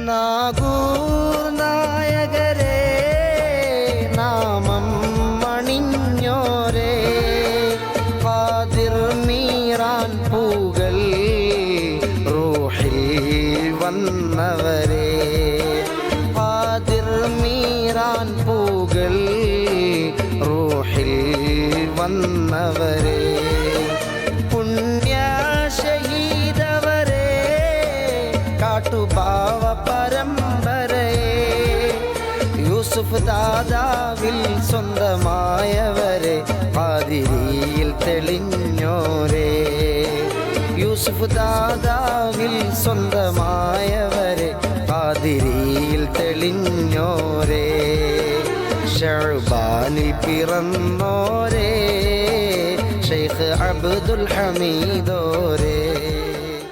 നാഗൂർ നായകരെ നാമം മണിഞ്ഞോരേ ഖാദിർ മീറാൻ പൂകൾ റൂഹിൽ വന്നവരെ ഖാദിർ മീറാൻ പൂകൾ റൂഹിൽ വന്നവരെ പുണ്യ ഷഹീദവരെ കാട്ടുപാവ പരമ്പരയെ യൂസുഫ് ദാദാവിൽ സ്വന്തമായവരെ ഖാദിരിയിൽ തെളിഞ്ഞോരേ യൂസുഫ് ദാദാവിൽ സ്വന്തമായവരെ ഖാദിരിയിൽ തെളിഞ്ഞോരേ ശഅബാനിൽ പിറന്നോരേ ശൈഖ് അബ്ദുൽ ഹമീദോരേ